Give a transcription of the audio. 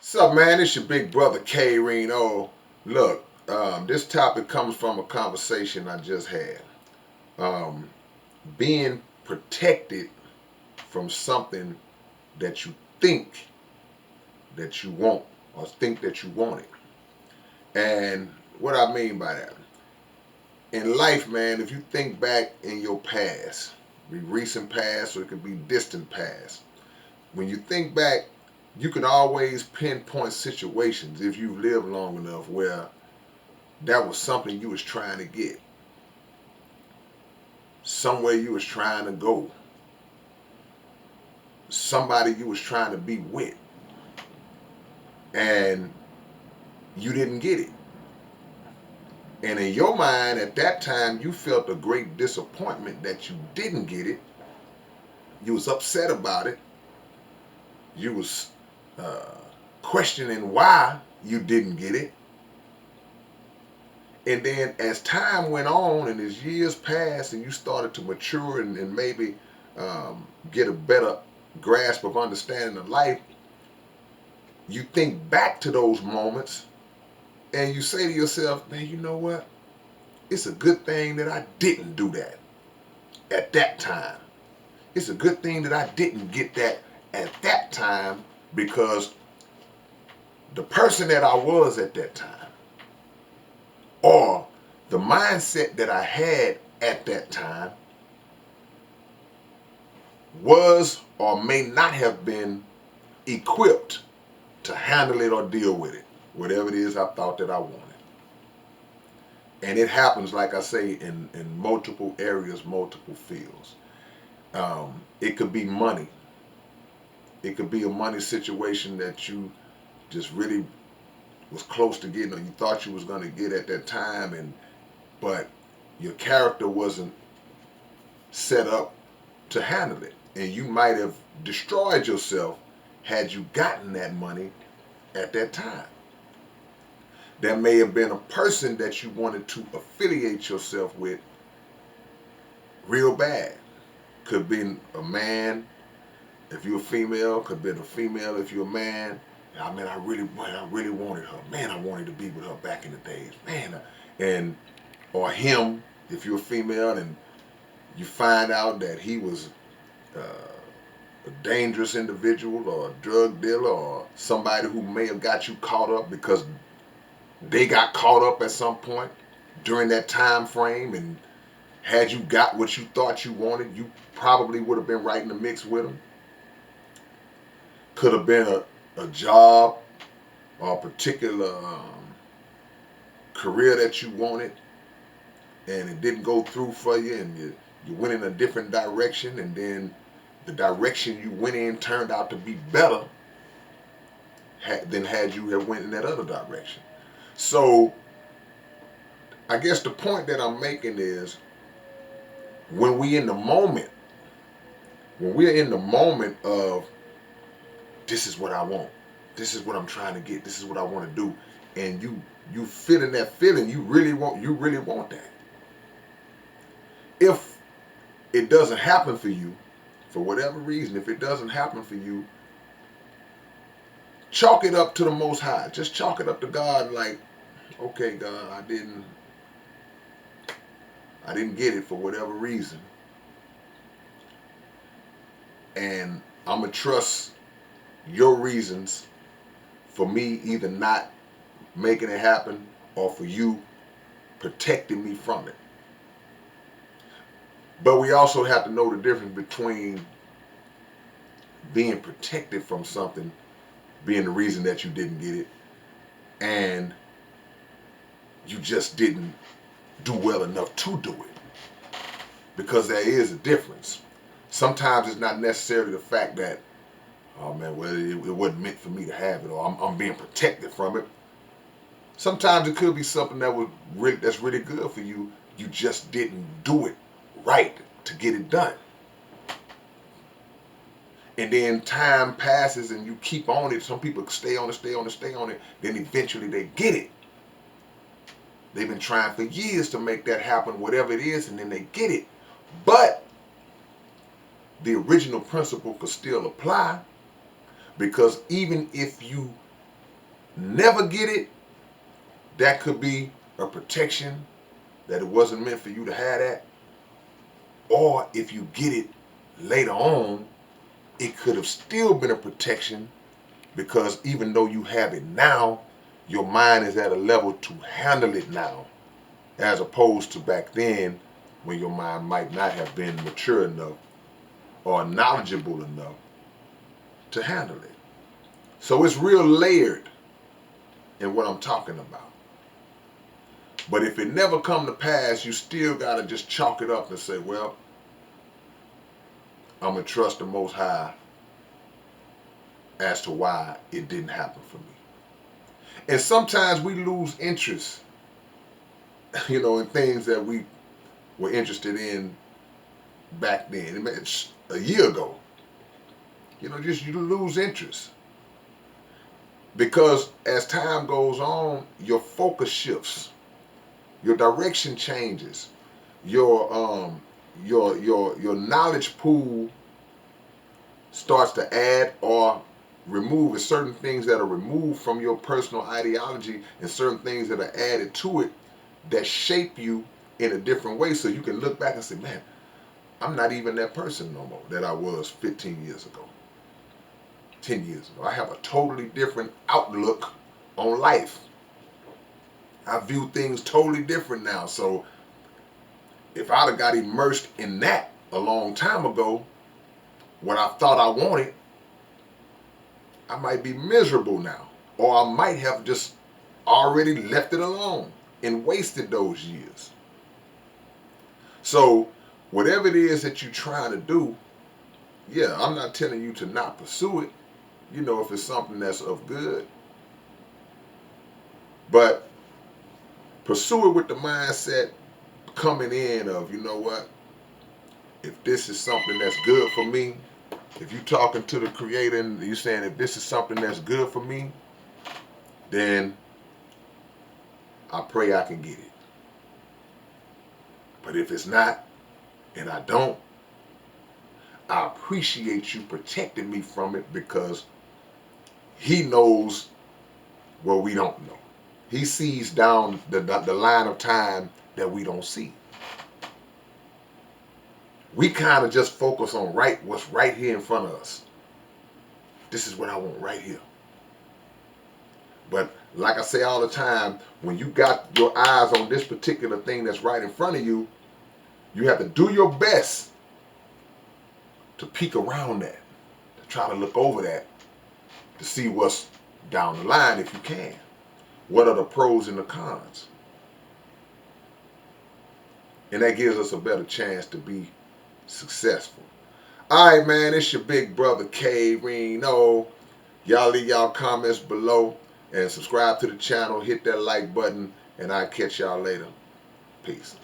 What's up, man? It's your big brother K-Rino. Look, this topic comes from a conversation I just had. Um, Being protected from something that you think that you want or think that you want it. And what I mean by that, in life, man, if you think back in your past, be recent past or it could be distant past, when you think back, you can always pinpoint situations if you've lived long enough where that was something you was trying to get, somewhere you was trying to go, somebody you was trying to be with, and you didn't get it. And in your mind at that time, you felt a great disappointment that you didn't get it. You was upset about it. You was uh, questioning why you didn't get it. And then as time went on and as years passed and you started to mature and maybe get a better grasp of understanding of life, you think back to those moments and you say to yourself, man, you know what? It's a good thing that I didn't do that at that time. It's a good thing that I didn't get that at that time because the person that I was at that time or the mindset that I had at that time was or may not have been equipped to handle it or deal with it, whatever it is I thought that I wanted. And it happens, like I say, in multiple areas, multiple fields. It could be money. It could be a money situation that you just really was close to getting or you thought you was going to get at that time, but your character wasn't set up to handle it. And you might have destroyed yourself had you gotten that money at that time. There may have been a person that you wanted to affiliate yourself with real bad. Could be a man if you're a female. Could be a female if you're a man. I mean, I really wanted her. Man, I wanted to be with her back in the days. Man, and or him if you're a female and you find out that he was a dangerous individual or a drug dealer or somebody who may have got you caught up because they got caught up at some point during that time frame, and had you got what you thought you wanted, you probably would have been right in the mix with them. Could have been a job or a particular career that you wanted and it didn't go through for you, and you went in a different direction, and then the direction you went in turned out to be better than had you have went in that other direction. So I guess the point that I'm making is when we in the moment, when we're in the moment of this is what I want, this is what I'm trying to get, this is what I want to do, and you feeling that feeling, you really want that. If it doesn't happen for you, for whatever reason, if it doesn't happen for you, chalk it up to the Most High. Just chalk it up to God, like, okay, God, I didn't get it for whatever reason, and I'm gonna trust your reasons for me either not making it happen or for you protecting me from it. But we also have to know the difference between being protected from something being the reason that you didn't get it and you just didn't do well enough to do it, because there is a difference. Sometimes it's not necessarily the fact that, oh man, well, it wasn't meant for me to have it, or I'm being protected from it. Sometimes it could be something that's really good for you. You just didn't do it right to get it done. And then time passes and you keep on it. Some people stay on it, stay on it, stay on it. Then eventually they get it. They've been trying for years to make that happen, whatever it is, and then they get it. But the original principle could still apply, because even if you never get it, that could be a protection that it wasn't meant for you to have that. Or if you get it later on, it could have still been a protection because even though you have it now, your mind is at a level to handle it now, as opposed to back then when your mind might not have been mature enough or knowledgeable enough to handle it. So it's real layered in what I'm talking about. But if it never come to pass, you still got to just chalk it up and say, well, I'm going to trust the Most High as to why it didn't happen for me. And sometimes we lose interest, in things that we were interested in back then. It's a year ago. Just you lose interest. Because as time goes on, your focus shifts. Your direction changes. Your knowledge pool starts to add or remove certain things that are removed from your personal ideology and certain things that are added to it that shape you in a different way, so you can look back and say, man, I'm not even that person no more that I was 15 years ago, 10 years ago. I have a totally different outlook on life. I view things totally different now. So if I'd have got immersed in that a long time ago, what I thought I wanted, I might be miserable now. Or I might have just already left it alone and wasted those years. So whatever it is that you're trying to do, yeah, I'm not telling you to not pursue it, if it's something that's of good. But pursue it with the mindset coming in of, what, if this is something that's good for me, if you're talking to the Creator and you're saying if this is something that's good for me, then I pray I can get it. But if it's not, and I don't, I appreciate you protecting me from it, because He knows what we don't know. He sees down the line of time that we don't see. We kind of just focus on what's right here in front of us. This is what I want right here. But like I say all the time, when you got your eyes on this particular thing that's right in front of you, you have to do your best to peek around that, to try to look over that, to see what's down the line if you can. What are the pros and the cons? And that gives us a better chance to be successful. All right, man, it's your big brother K-Rino. Y'all leave y'all comments below and subscribe to the channel. Hit that like button, and I'll catch y'all later. Peace.